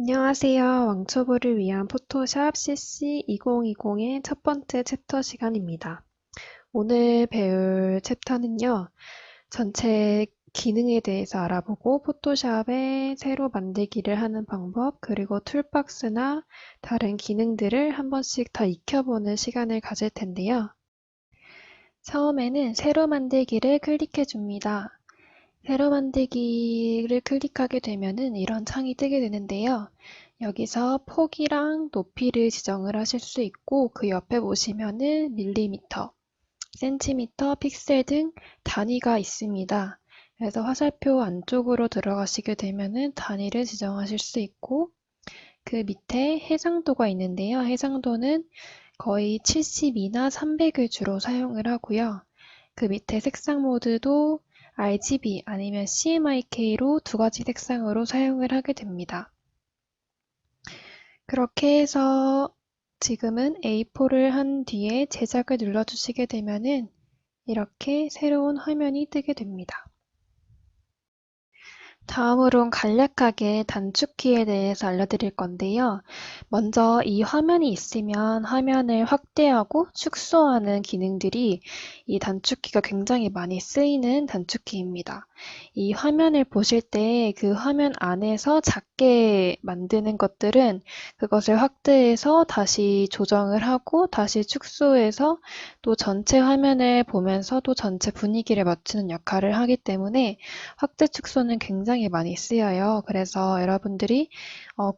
안녕하세요. 왕초보를 위한 포토샵 CC 2020의 첫 번째 챕터 시간입니다. 오늘 배울 챕터는요, 전체 기능에 대해서 알아보고 포토샵에 새로 만들기를 하는 방법, 그리고 툴박스나 다른 기능들을 한 번씩 더 익혀보는 시간을 가질 텐데요. 처음에는 새로 만들기를 클릭해 줍니다. 새로 만들기를 클릭하게 되면은 이런 창이 뜨게 되는데요. 여기서 폭이랑 높이를 지정을 하실 수 있고 그 옆에 보시면은 밀리미터, 센티미터, 픽셀 등 단위가 있습니다. 그래서 화살표 안쪽으로 들어가시게 되면은 단위를 지정하실 수 있고 그 밑에 해상도가 있는데요. 해상도는 거의 72나 300을 주로 사용을 하고요. 그 밑에 색상 모드도 RGB 아니면 CMYK로 두 가지 색상으로 사용을 하게 됩니다. 그렇게 해서 지금은 A4를 한 뒤에 제작을 눌러주시게 되면은 이렇게 새로운 화면이 뜨게 됩니다. 다음으론 간략하게 단축키에 대해서 알려드릴 건데요. 먼저 이 화면이 있으면 화면을 확대하고 축소하는 기능들이 이 단축키가 굉장히 많이 쓰이는 단축키입니다. 이 화면을 보실 때 그 화면 안에서 작게 만드는 것들은 그것을 확대해서 다시 조정을 하고 다시 축소해서 또 전체 화면을 보면서 또 전체 분위기를 맞추는 역할을 하기 때문에 확대 축소는 굉장히 많이 쓰여요. 그래서 여러분들이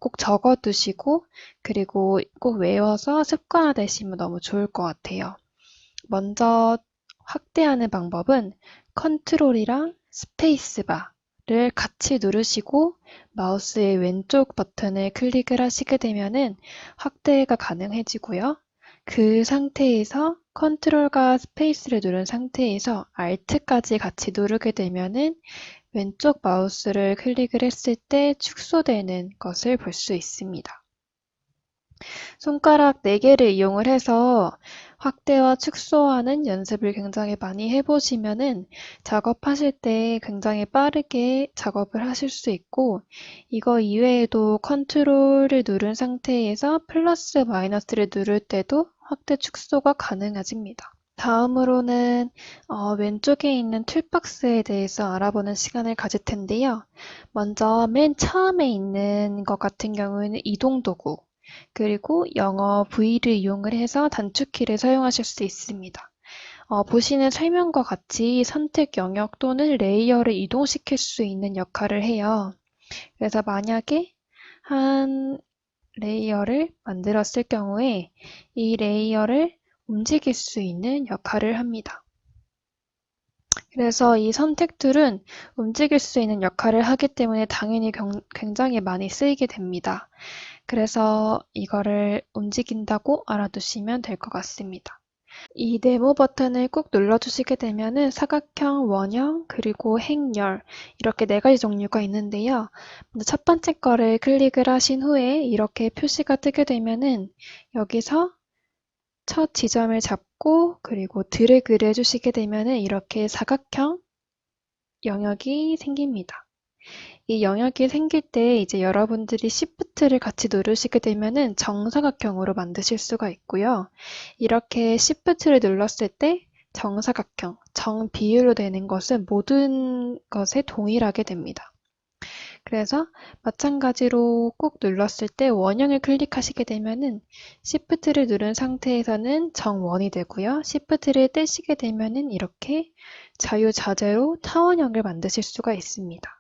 꼭 적어두시고 그리고 꼭 외워서 습관화되시면 너무 좋을 것 같아요. 먼저 확대하는 방법은 컨트롤이랑 스페이스바를 같이 누르시고 마우스의 왼쪽 버튼을 클릭을 하시게 되면은 확대가 가능해지고요. 그 상태에서 컨트롤과 스페이스를 누른 상태에서 Alt까지 같이 누르게 되면은 왼쪽 마우스를 클릭을 했을 때 축소되는 것을 볼 수 있습니다. 손가락 4개를 이용을 해서 확대와 축소하는 연습을 굉장히 많이 해보시면은 작업하실 때 굉장히 빠르게 작업을 하실 수 있고 이거 이외에도 컨트롤을 누른 상태에서 플러스 마이너스를 누를 때도 확대 축소가 가능해집니다. 다음으로는 왼쪽에 있는 툴박스에 대해서 알아보는 시간을 가질 텐데요. 먼저 맨 처음에 있는 것 같은 경우에는 이동도구, 그리고 영어 V를 이용을 해서 단축키를 사용하실 수 있습니다. 보시는 설명과 같이 선택 영역 또는 레이어를 이동시킬 수 있는 역할을 해요. 그래서 만약에 한 레이어를 만들었을 경우에 이 레이어를 움직일 수 있는 역할을 합니다. 그래서 이 선택툴은 움직일 수 있는 역할을 하기 때문에 당연히 굉장히 많이 쓰이게 됩니다. 그래서 이거를 움직인다고 알아두시면 될 것 같습니다. 이 네모 버튼을 꾹 눌러주시게 되면은 사각형, 원형, 그리고 행렬 이렇게 4가지 종류가 있는데요. 먼저 첫 번째 거를 클릭을 하신 후에 이렇게 표시가 뜨게 되면은 여기서 첫 지점을 잡고 그리고 드래그를 해주시게 되면은 이렇게 사각형 영역이 생깁니다. 이 영역이 생길 때 이제 여러분들이 Shift를 같이 누르시게 되면은 정사각형으로 만드실 수가 있고요. 이렇게 Shift를 눌렀을 때 정사각형, 정비율로 되는 것은 모든 것에 동일하게 됩니다. 그래서 마찬가지로 꾹 눌렀을 때 원형을 클릭하시게 되면은 Shift를 누른 상태에서는 정원이 되고요. Shift를 떼시게 되면은 이렇게 자유자재로 타원형을 만드실 수가 있습니다.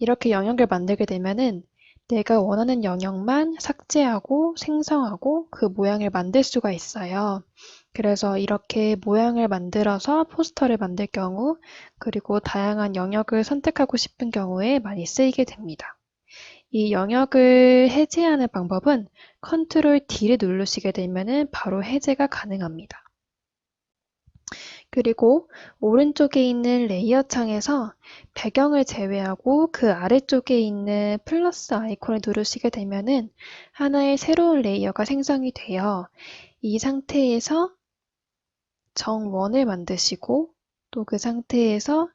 이렇게 영역을 만들게 되면은 내가 원하는 영역만 삭제하고 생성하고 그 모양을 만들 수가 있어요. 그래서 이렇게 모양을 만들어서 포스터를 만들 경우 그리고 다양한 영역을 선택하고 싶은 경우에 많이 쓰이게 됩니다. 이 영역을 해제하는 방법은 컨트롤 D를 누르시게 되면은 바로 해제가 가능합니다. 그리고 오른쪽에 있는 레이어 창에서 배경을 제외하고 그 아래쪽에 있는 플러스 아이콘을 누르시게 되면은 하나의 새로운 레이어가 생성이 돼요. 이 상태에서 정원을 만드시고 또 그 상태에서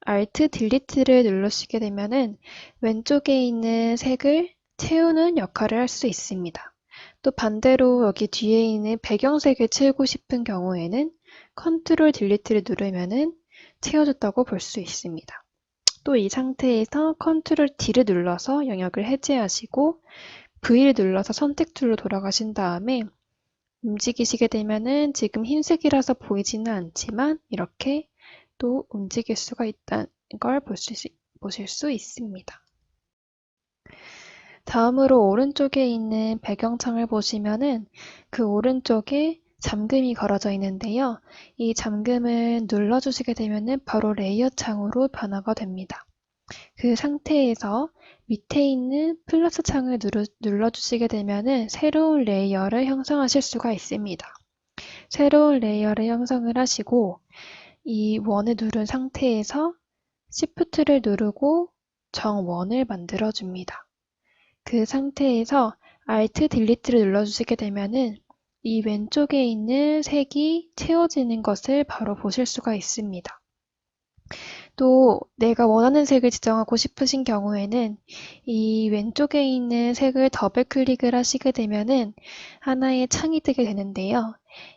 Alt Delete를 누르시게 되면은 왼쪽에 있는 색을 채우는 역할을 할 수 있습니다. 또 반대로 여기 뒤에 있는 배경색을 채우고 싶은 경우에는 컨트롤 딜리트를 누르면은 채워졌다고 볼 수 있습니다. 또 이 상태에서 컨트롤 D를 눌러서 영역을 해제하시고 V를 눌러서 선택 툴로 돌아가신 다음에 움직이시게 되면은 지금 흰색이라서 보이지는 않지만 이렇게 또 움직일 수가 있다는 걸 보실 수 있습니다. 다음으로 오른쪽에 있는 배경창을 보시면은 그 오른쪽에 잠금이 걸어져 있는데요. 이 잠금을 눌러주시게 되면은 바로 레이어 창으로 변화가 됩니다. 그 상태에서 밑에 있는 플러스 창을 눌러주시게 되면은 새로운 레이어를 형성하실 수가 있습니다. 새로운 레이어를 형성을 하시고 이 원을 누른 상태에서 Shift를 누르고 정원을 만들어줍니다. 그 상태에서 Alt 딜리트를 눌러주시게 되면은 이 왼쪽에 있는 색이 채워지는 것을 바로 보실 수가 있습니다. 또 내가 원하는 색을 지정하고 싶으신 경우에는 이 왼쪽에 있는 색을 더블 클릭을 하시게 되면은 하나의 창이 뜨게 되는데요.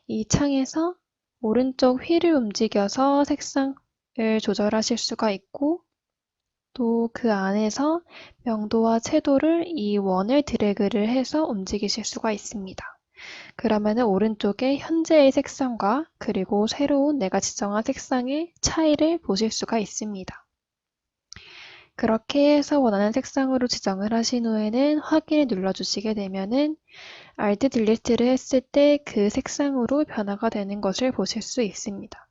이 창에서 오른쪽 휠을 움직여서 색상을 조절하실 수가 있고 또 그 안에서 명도와 채도를 이 원을 드래그를 해서 움직이실 수가 있습니다. 그러면은 오른쪽에 현재의 색상과 그리고 새로운 내가 지정한 색상의 차이를 보실 수가 있습니다. 그렇게 해서 원하는 색상으로 지정을 하신 후에는 확인을 눌러주시게 되면은 Alt 딜리트를 했을 때 그 색상으로 변화가 되는 것을 보실 수 있습니다.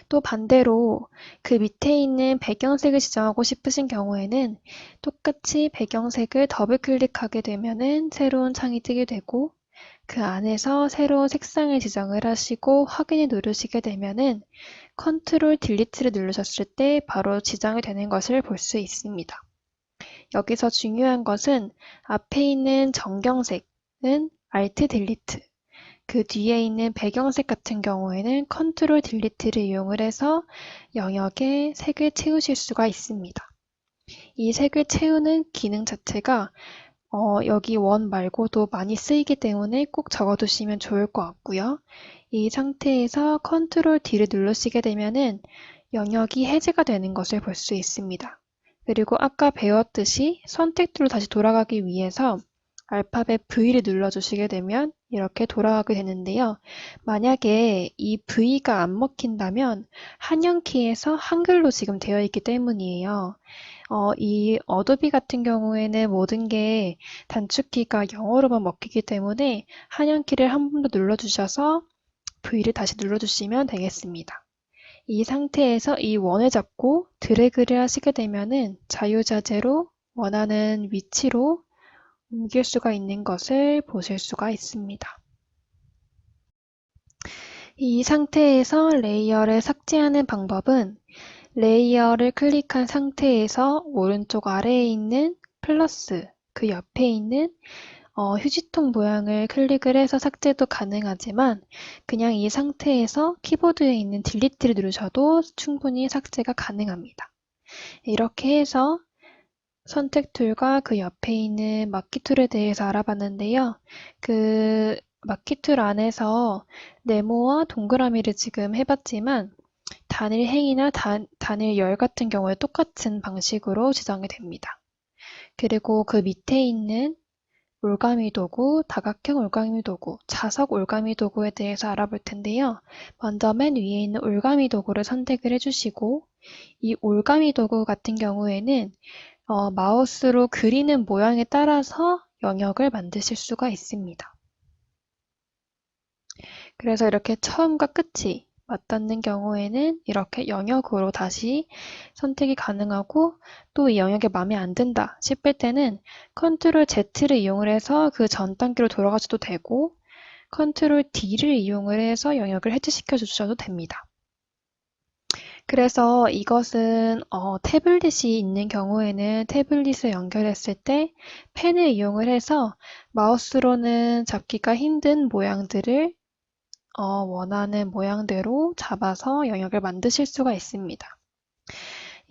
또 반대로 그 밑에 있는 배경색을 지정하고 싶으신 경우에는 똑같이 배경색을 더블 클릭하게 되면은 새로운 창이 뜨게 되고 그 안에서 새로운 색상을 지정을 하시고 확인을 누르시게 되면은 컨트롤 딜리트를 누르셨을 때 바로 지정이 되는 것을 볼 수 있습니다. 여기서 중요한 것은 앞에 있는 정경색은 Alt 딜리트, 그 뒤에 있는 배경색 같은 경우에는 컨트롤 딜리트를 이용을 해서 영역에 색을 채우실 수가 있습니다. 이 색을 채우는 기능 자체가 여기 원 말고도 많이 쓰이기 때문에 꼭 적어두시면 좋을 것 같고요. 이 상태에서 컨트롤 D를 누르시게 되면은 영역이 해제가 되는 것을 볼 수 있습니다. 그리고 아까 배웠듯이 선택 툴로 다시 돌아가기 위해서 알파벳 V를 눌러주시게 되면 이렇게 돌아가게 되는데요. 만약에 이 V가 안 먹힌다면 한영키에서 한글로 지금 되어 있기 때문이에요. 이 어도비 같은 경우에는 모든 게 단축키가 영어로만 먹히기 때문에 한영키를 한 번 더 눌러주셔서 V를 다시 눌러주시면 되겠습니다. 이 상태에서 이 원을 잡고 드래그를 하시게 되면은 자유자재로 원하는 위치로 옮길 수가 있는 것을 보실 수가 있습니다. 이 상태에서 레이어를 삭제하는 방법은 레이어를 클릭한 상태에서 오른쪽 아래에 있는 플러스 그 옆에 있는 휴지통 모양을 클릭을 해서 삭제도 가능하지만 그냥 이 상태에서 키보드에 있는 딜리트를 누르셔도 충분히 삭제가 가능합니다. 이렇게 해서 선택 툴과 그 옆에 있는 막기 툴에 대해서 알아봤는데요. 그 막기 툴 안에서 네모와 동그라미를 지금 해봤지만 단일 행이나 단일 열 같은 경우에 똑같은 방식으로 지정이 됩니다. 그리고 그 밑에 있는 올가미 도구, 다각형 올가미 도구, 자석 올가미 도구에 대해서 알아볼 텐데요. 먼저 맨 위에 있는 올가미 도구를 선택을 해주시고 이 올가미 도구 같은 경우에는 마우스로 그리는 모양에 따라서 영역을 만드실 수가 있습니다. 그래서 이렇게 처음과 끝이 맞닿는 경우에는 이렇게 영역으로 다시 선택이 가능하고 또 이 영역이 마음에 안 든다 싶을 때는 컨트롤 Z를 이용을 해서 그 전 단계로 돌아가셔도 되고 컨트롤 D를 이용을 해서 영역을 해제시켜 주셔도 됩니다. 그래서 이것은 태블릿이 있는 경우에는 태블릿을 연결했을 때 펜을 이용을 해서 마우스로는 잡기가 힘든 모양들을 원하는 모양대로 잡아서 영역을 만드실 수가 있습니다.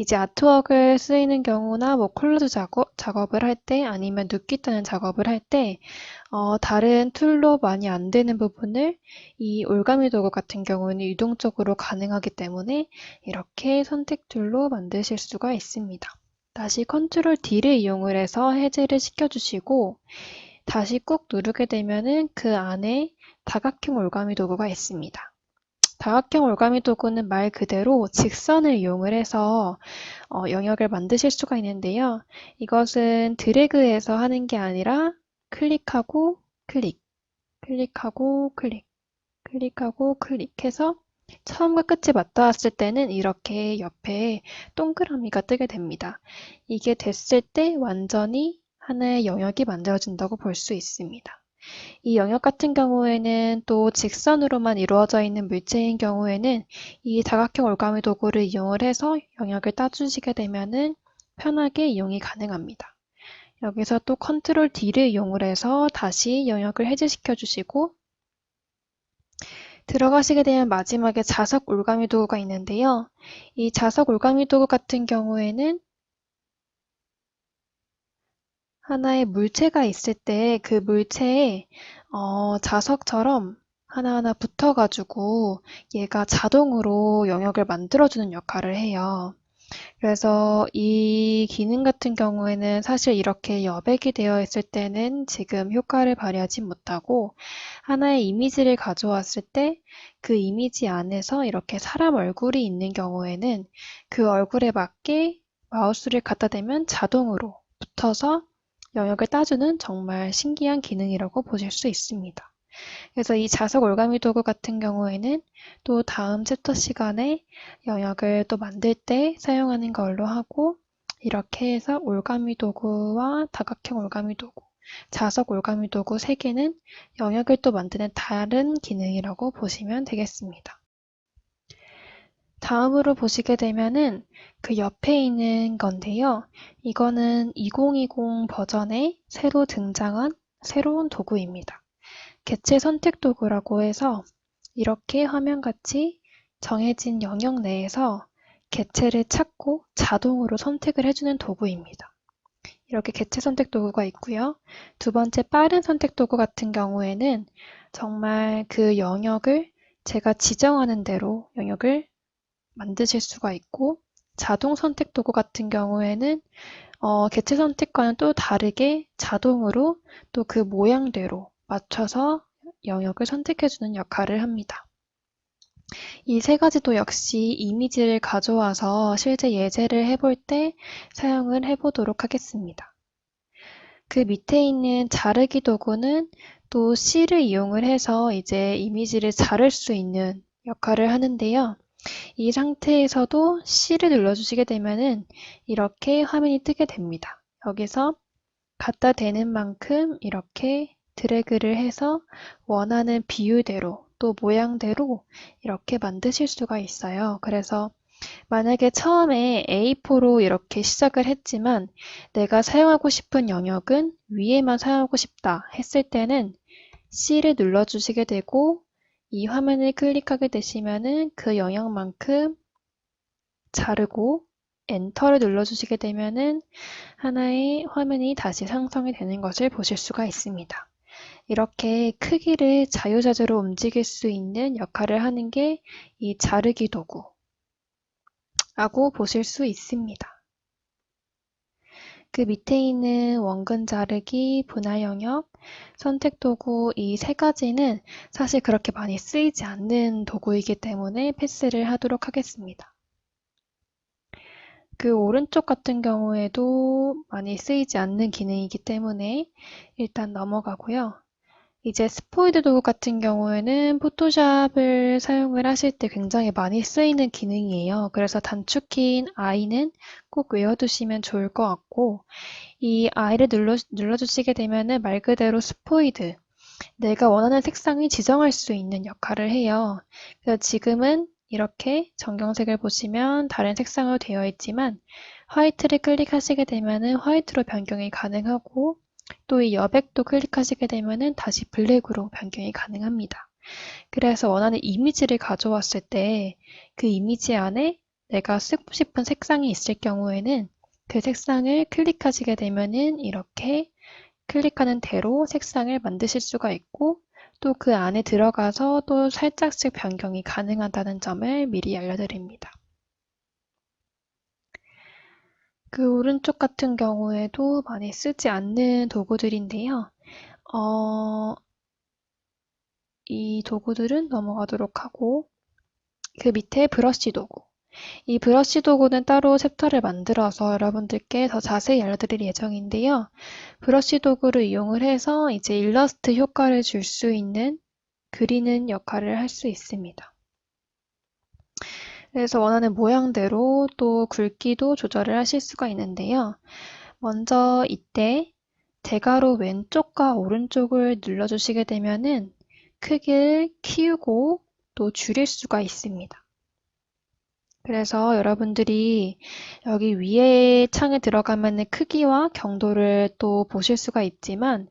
이제 아트웍을 쓰이는 경우나 뭐 콜라주 작업을 할 때 아니면 눕기 따는 작업을 할 때 다른 툴로 많이 안 되는 부분을 이 올가미 도구 같은 경우는 유동적으로 가능하기 때문에 이렇게 선택 툴로 만드실 수가 있습니다. 다시 컨트롤 D를 이용을 해서 해제를 시켜주시고 다시 꾹 누르게 되면은 그 안에 다각형 올가미 도구가 있습니다. 다각형 올가미 도구는 말 그대로 직선을 이용을 해서 영역을 만드실 수가 있는데요. 이것은 드래그해서 하는 게 아니라 클릭하고 클릭, 클릭하고 클릭, 클릭하고 클릭해서 처음과 끝이 맞닿았을 때는 이렇게 옆에 동그라미가 뜨게 됩니다. 이게 됐을 때 완전히 하나의 영역이 만들어진다고 볼 수 있습니다. 이 영역 같은 경우에는 또 직선으로만 이루어져 있는 물체인 경우에는 이 다각형 올가미 도구를 이용을 해서 영역을 따주시게 되면은 편하게 이용이 가능합니다. 여기서 또 컨트롤 D를 이용을 해서 다시 영역을 해제시켜 주시고 들어가시게 되면 마지막에 자석 올가미 도구가 있는데요. 이 자석 올가미 도구 같은 경우에는 하나의 물체가 있을 때 그 물체에 자석처럼 하나하나 붙어가지고 얘가 자동으로 영역을 만들어주는 역할을 해요. 그래서 이 기능 같은 경우에는 사실 이렇게 여백이 되어 있을 때는 지금 효과를 발휘하지 못하고 하나의 이미지를 가져왔을 때 그 이미지 안에서 이렇게 사람 얼굴이 있는 경우에는 그 얼굴에 맞게 마우스를 갖다 대면 자동으로 붙어서 영역을 따주는 정말 신기한 기능이라고 보실 수 있습니다. 그래서 이 자석 올가미 도구 같은 경우에는 또 다음 챕터 시간에 영역을 또 만들 때 사용하는 걸로 하고 이렇게 해서 올가미 도구와 다각형 올가미 도구, 자석 올가미 도구 3개는 영역을 또 만드는 다른 기능이라고 보시면 되겠습니다. 다음으로 보시게 되면은 그 옆에 있는 건데요. 이거는 2020 버전에 새로 등장한 새로운 도구입니다. 개체 선택 도구라고 해서 이렇게 화면같이 정해진 영역 내에서 개체를 찾고 자동으로 선택을 해주는 도구입니다. 이렇게 개체 선택 도구가 있고요. 두 번째 빠른 선택 도구 같은 경우에는 정말 그 영역을 제가 지정하는 대로 영역을 만드실 수가 있고 자동 선택 도구 같은 경우에는 개체 선택과는 또 다르게 자동으로 또 그 모양대로 맞춰서 영역을 선택해주는 역할을 합니다. 이 3가지도 역시 이미지를 가져와서 실제 예제를 해볼 때 사용을 해보도록 하겠습니다. 그 밑에 있는 자르기 도구는 또 C를 이용을 해서 이제 이미지를 자를 수 있는 역할을 하는데요. 이 상태에서도 C를 눌러주시게 되면은 이렇게 화면이 뜨게 됩니다. 여기서 갖다 대는 만큼 이렇게 드래그를 해서 원하는 비율대로 또 모양대로 이렇게 만드실 수가 있어요. 그래서 만약에 처음에 A4로 이렇게 시작을 했지만 내가 사용하고 싶은 영역은 위에만 사용하고 싶다 했을 때는 C를 눌러주시게 되고 이 화면을 클릭하게 되시면은 그 영역만큼 자르고 엔터를 눌러주시게 되면은 하나의 화면이 다시 상성이 되는 것을 보실 수가 있습니다. 이렇게 크기를 자유자재로 움직일 수 있는 역할을 하는 게 이 자르기 도구라고 보실 수 있습니다. 그 밑에 있는 원근 자르기, 분할 영역, 선택 도구 이 3가지는 사실 그렇게 많이 쓰이지 않는 도구이기 때문에 패스를 하도록 하겠습니다. 그 오른쪽 같은 경우에도 많이 쓰이지 않는 기능이기 때문에 일단 넘어가고요. 이제 스포이드 도구 같은 경우에는 포토샵을 사용을 하실 때 굉장히 많이 쓰이는 기능이에요. 그래서 단축키인 I는 꼭 외워두시면 좋을 것 같고 이 I를 눌러주시게 되면은 말 그대로 스포이드, 내가 원하는 색상을 지정할 수 있는 역할을 해요. 그래서 지금은 이렇게 정경색을 보시면 다른 색상으로 되어 있지만 화이트를 클릭하시게 되면은 화이트로 변경이 가능하고 또 이 여백도 클릭하시게 되면은 다시 블랙으로 변경이 가능합니다. 그래서 원하는 이미지를 가져왔을 때 그 이미지 안에 내가 쓰고 싶은 색상이 있을 경우에는 그 색상을 클릭하시게 되면은 이렇게 클릭하는 대로 색상을 만드실 수가 있고 또 그 안에 들어가서 또 살짝씩 변경이 가능하다는 점을 미리 알려드립니다. 그 오른쪽 같은 경우에도 많이 쓰지 않는 도구들인데요. 이 도구들은 넘어가도록 하고 그 밑에 브러쉬 도구. 이 브러쉬 도구는 따로 챕터를 만들어서 여러분들께 더 자세히 알려드릴 예정인데요. 브러쉬 도구를 이용을 해서 이제 일러스트 효과를 줄 수 있는 그리는 역할을 할 수 있습니다. 그래서 원하는 모양대로 또 굵기도 조절을 하실 수가 있는데요. 먼저 이때 대괄호 왼쪽과 오른쪽을 눌러주시게 되면은 크기를 키우고 또 줄일 수가 있습니다. 그래서 여러분들이 여기 위에 창에 들어가면 크기와 경도를 또 보실 수가 있지만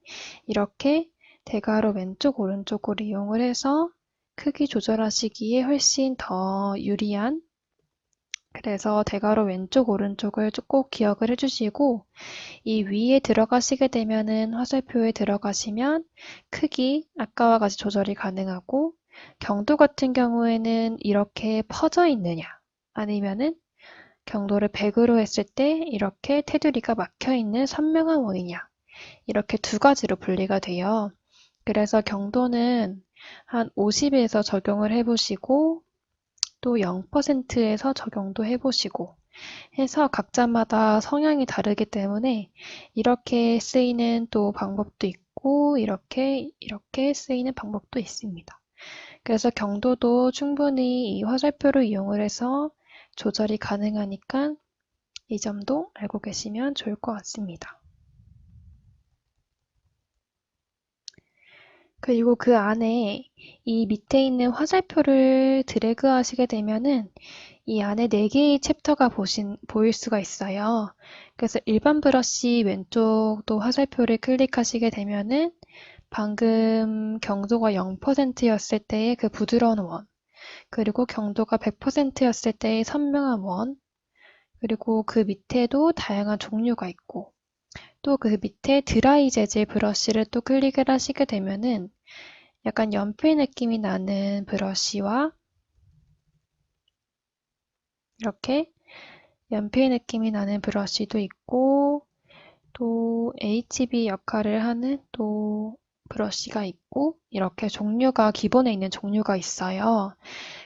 이렇게 대괄호 왼쪽 오른쪽을 이용을 해서 크기 조절하시기에 훨씬 더 유리한 그래서 대괄호 왼쪽 오른쪽을 꼭 기억을 해주시고 이 위에 들어가시게 되면은 화살표에 들어가시면 크기 아까와 같이 조절이 가능하고 경도 같은 경우에는 이렇게 퍼져 있느냐 아니면은 경도를 100으로 했을 때 이렇게 테두리가 막혀 있는 선명한 원이냐 이렇게 두 가지로 분리가 돼요. 그래서 경도는 한 50에서 적용을 해보시고 또 0%에서 적용도 해보시고 해서 각자마다 성향이 다르기 때문에 이렇게 쓰이는 또 방법도 있고 이렇게 쓰이는 방법도 있습니다. 그래서 경도도 충분히 이 화살표를 이용을 해서 조절이 가능하니까 이 점도 알고 계시면 좋을 것 같습니다. 그리고 그 안에 이 밑에 있는 화살표를 드래그 하시게 되면은 이 안에 4개의 챕터가 보일 수가 있어요. 그래서 일반 브러쉬 왼쪽도 화살표를 클릭하시게 되면은 방금 경도가 0%였을 때의 그 부드러운 원, 그리고 경도가 100%였을 때의 선명한 원, 그리고 그 밑에도 다양한 종류가 있고 또 그 밑에 드라이 재질 브러쉬를 또 클릭을 하시게 되면은 약간 연필 느낌이 나는 브러쉬와 이렇게 연필 느낌이 나는 브러쉬도 있고 또 HB 역할을 하는 또 브러쉬가 있고 이렇게 종류가 기본에 있는 종류가 있어요.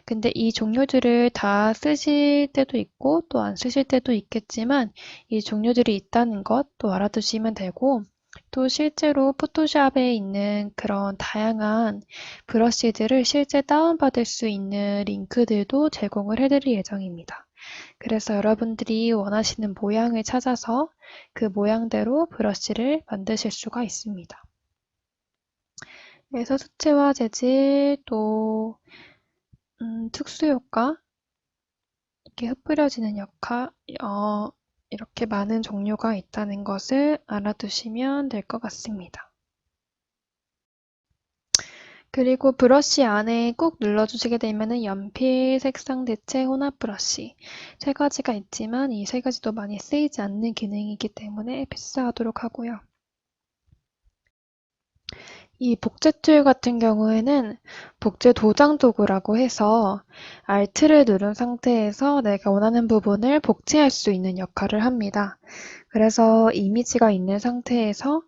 근데 이 종류들을 다 쓰실 때도 있고 또 안 쓰실 때도 있겠지만 이 종류들이 있다는 것 또 알아두시면 되고 또 실제로 포토샵에 있는 그런 다양한 브러쉬들을 실제 다운받을 수 있는 링크들도 제공을 해드릴 예정입니다. 그래서 여러분들이 원하시는 모양을 찾아서 그 모양대로 브러쉬를 만드실 수가 있습니다. 그래서 수채화 재질 또 특수효과 이렇게 흩뿌려지는 역할 이렇게 많은 종류가 있다는 것을 알아두시면 될 것 같습니다. 그리고 브러쉬 안에 꾹 눌러주시게 되면은 연필, 색상 대체, 혼합 브러쉬 3가지가 있지만 이 3가지도 많이 쓰이지 않는 기능이기 때문에 패스하도록 하고요. 이 복제 툴 같은 경우에는 복제 도장 도구라고 해서 Alt를 누른 상태에서 내가 원하는 부분을 복제할 수 있는 역할을 합니다. 그래서 이미지가 있는 상태에서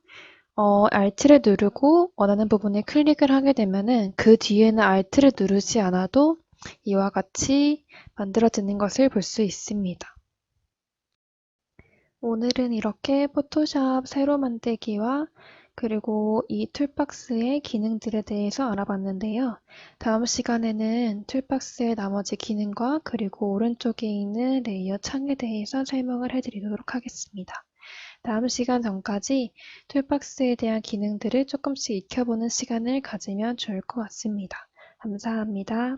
Alt를 누르고 원하는 부분에 클릭을 하게 되면은 그 뒤에는 Alt를 누르지 않아도 이와 같이 만들어지는 것을 볼 수 있습니다. 오늘은 이렇게 포토샵 새로 만들기와 그리고 이 툴박스의 기능들에 대해서 알아봤는데요. 다음 시간에는 툴박스의 나머지 기능과 그리고 오른쪽에 있는 레이어 창에 대해서 설명을 해드리도록 하겠습니다. 다음 시간 전까지 툴박스에 대한 기능들을 조금씩 익혀보는 시간을 가지면 좋을 것 같습니다. 감사합니다.